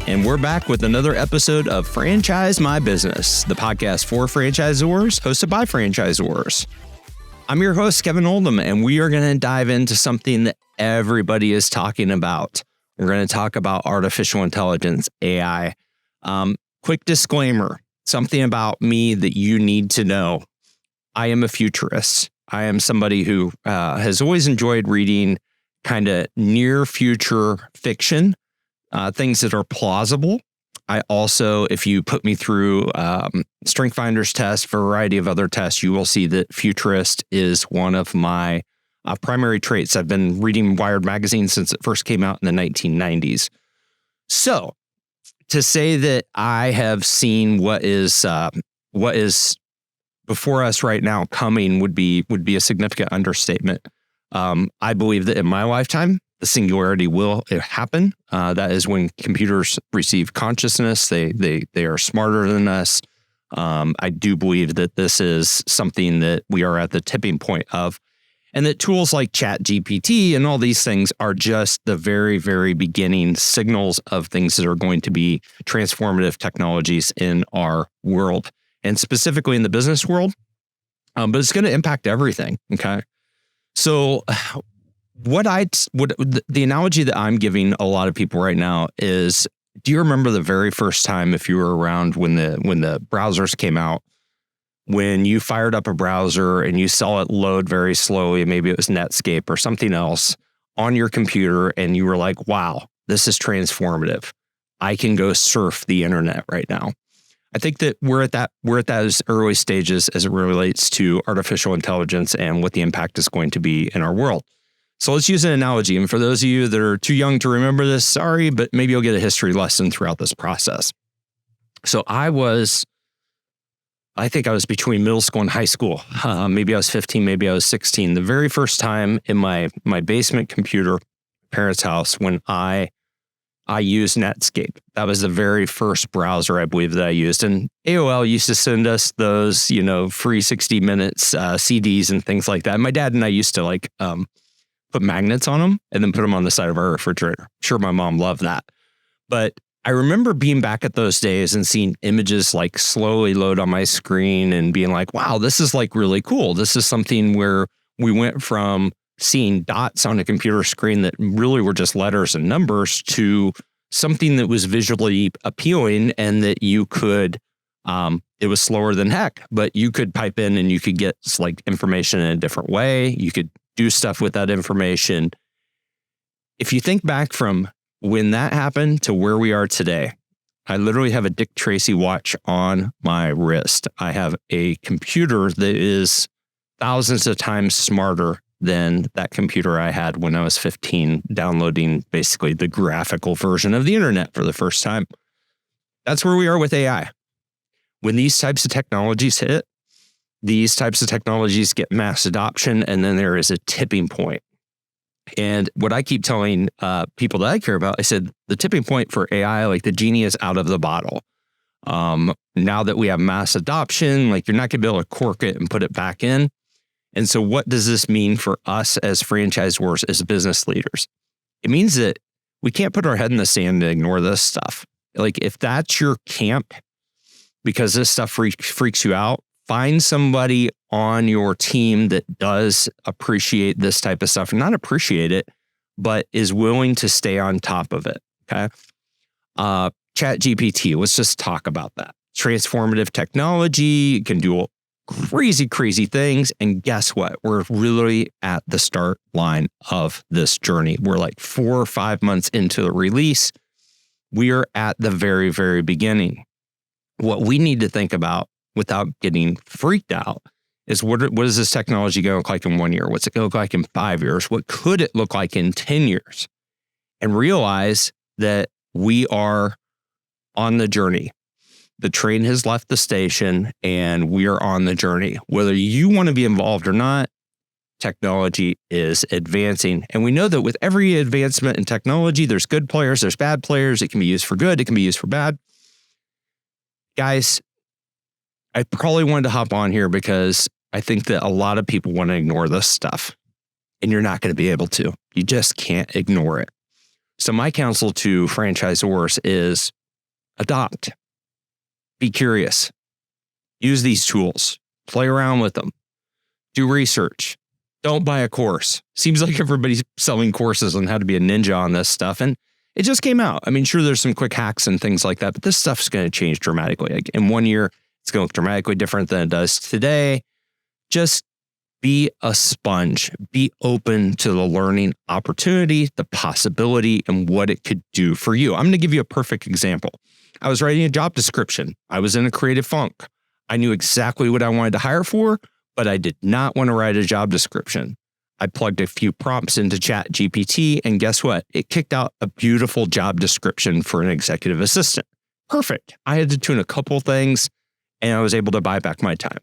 and we're back with another episode of Franchise My Business, the podcast for franchisors, hosted by franchisors. I'm your host, Kevin Oldham, and we are going to dive into something that everybody is talking about. We're going to talk about artificial intelligence, AI. Quick disclaimer, something about me that you need to know. I am a futurist. I am somebody who has always enjoyed reading kind of near future fiction, things that are plausible. I also, if you put me through Strength Finders test, a variety of other tests, you will see that futurist is one of my primary traits. I've been reading Wired magazine since it first came out in the 1990s. So to say that I have seen what is before us right now coming would be a significant understatement. I believe that in my lifetime, the singularity will happen. That is when computers receive consciousness. They are smarter than us. I do believe that this is something that we are at the tipping point of, and that tools like ChatGPT and all these things are just the very, very beginning signals of things that are going to be transformative technologies in our world, and specifically in the business world. But it's going to impact everything. Okay. So the analogy that I'm giving a lot of people right now is, do you remember the very first time, if you were around when the browsers came out, when you fired up a browser and you saw it load very slowly, maybe it was Netscape or something else on your computer, and you were like, wow, this is transformative. I can go surf the internet right now. I think that we're at those early stages as it relates to artificial intelligence and what the impact is going to be in our world. So let's use an analogy. And for those of you that are too young to remember this, sorry, but maybe you'll get a history lesson throughout this process. So I think I was between middle school and high school. Maybe I was 15, maybe I was 16. The very first time in my basement computer, parents' house, when I used Netscape. That was the very first browser, I believe, that I used. And AOL used to send us those, free 60 minutes CDs and things like that. My dad and I used to put magnets on them and then put them on the side of our refrigerator. Sure, my mom loved that. But I remember being back at those days and seeing images like slowly load on my screen and being like, wow, this is like really cool. This is something where we went from seeing dots on a computer screen that really were just letters and numbers to something that was visually appealing, and that you could, it was slower than heck, but you could pipe in and you could get like information in a different way. You could do stuff with that information. If you think back from when that happened to where we are today, I literally have a Dick Tracy watch on my wrist. I have a computer that is thousands of times smarter than that computer I had when I was 15, downloading basically the graphical version of the internet for the first time. That's where we are with AI. When these types of technologies hit, these types of technologies get mass adoption, and then there is a tipping point. And what I keep telling people that I care about, I said, the tipping point for AI, like the genie is out of the bottle. Now that we have mass adoption, like you're not going to be able to cork it and put it back in. And so what does this mean for us as franchisors, as business leaders? It means that we can't put our head in the sand and ignore this stuff. Like if that's your camp, because this stuff freaks you out, find somebody on your team that does appreciate this type of stuff, not appreciate it, but is willing to stay on top of it. Okay. ChatGPT, let's just talk about that. Transformative technology, it can do crazy things. And guess what? We're really at the start line of this journey. We're like 4 or 5 months into the release. We are at the very, very beginning. What we need to think about without getting freaked out is what is this technology going to look like in 1 year? What's it going to look like in 5 years? What could it look like in 10 years? And realize that we are on the journey. The train has left the station and we are on the journey. Whether you want to be involved or not, technology is advancing. And we know that with every advancement in technology, there's good players, there's bad players. It can be used for good, it can be used for bad. Guys, I probably wanted to hop on here because I think that a lot of people want to ignore this stuff, and you're not going to be able to. You just can't ignore it. So my counsel to franchisors is adopt, be curious, use these tools, play around with them, do research. Don't buy a course. Seems like everybody's selling courses on how to be a ninja on this stuff. And it just came out. I mean, sure, there's some quick hacks and things like that, but this stuff's going to change dramatically. Like in 1 year, it's going to look dramatically different than it does today. Just be a sponge. Be open to the learning opportunity, the possibility, and what it could do for you. I'm going to give you a perfect example. I was writing a job description. I was in a creative funk. I knew exactly what I wanted to hire for, but I did not want to write a job description. I plugged a few prompts into ChatGPT, and guess what? It kicked out a beautiful job description for an executive assistant. Perfect. I had to tune a couple things, and I was able to buy back my time.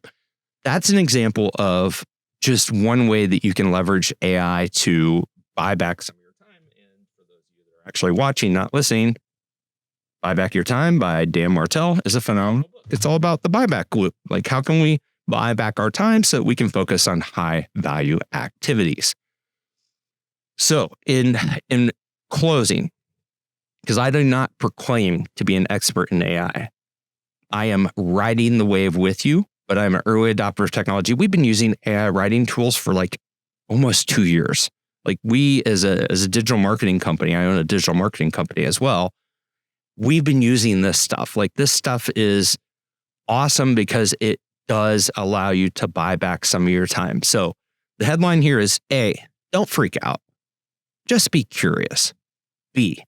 That's an example of just one way that you can leverage AI to buy back some of your time. And for those of you that are actually watching, not listening, Buy Back Your Time by Dan Martell is a phenomenal book. It's all about the buyback loop. Like, how can we buy back our time so that we can focus on high value activities? So in closing, because I do not proclaim to be an expert in AI, I am riding the wave with you, but I'm an early adopter of technology. We've been using AI writing tools for like almost 2 years. Like, we as a digital marketing company, I own a digital marketing company as well. We've been using this stuff. Like, this stuff is awesome because it does allow you to buy back some of your time. So the headline here is A, don't freak out. Just be curious. B,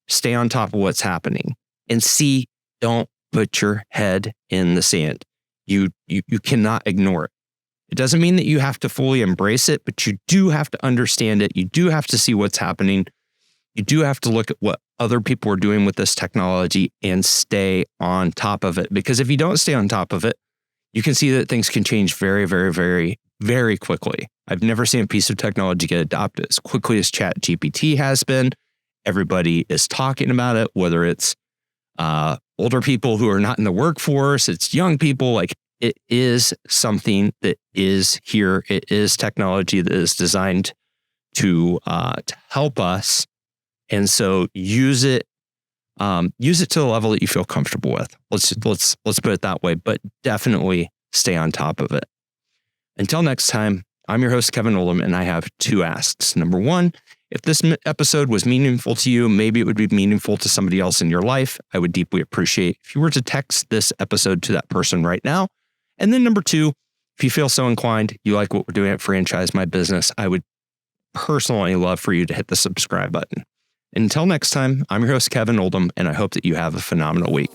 stay on top of what's happening. And C, don't put your head in the sand. You cannot ignore it. It doesn't mean that you have to fully embrace it, but you do have to understand it. You do have to see what's happening. You do have to look at what other people are doing with this technology and stay on top of it. Because if you don't stay on top of it, you can see that things can change very, very, very, very quickly. I've never seen a piece of technology get adopted as quickly as ChatGPT has been. Everybody is talking about it, whether it's older people who are not in the workforce, it's young people. Like, it is something that is here. It is technology that is designed to help us. And so use it to the level that you feel comfortable with. Let's put it that way, but definitely stay on top of it. Until next time, I'm your host, Kevin Oldham, and I have 2 asks. Number 1, if this episode was meaningful to you, maybe it would be meaningful to somebody else in your life. I would deeply appreciate if you were to text this episode to that person right now. And then number 2, if you feel so inclined, you like what we're doing at Franchise My Business, I would personally love for you to hit the subscribe button. Until next time, I'm your host, Kevin Oldham, and I hope that you have a phenomenal week.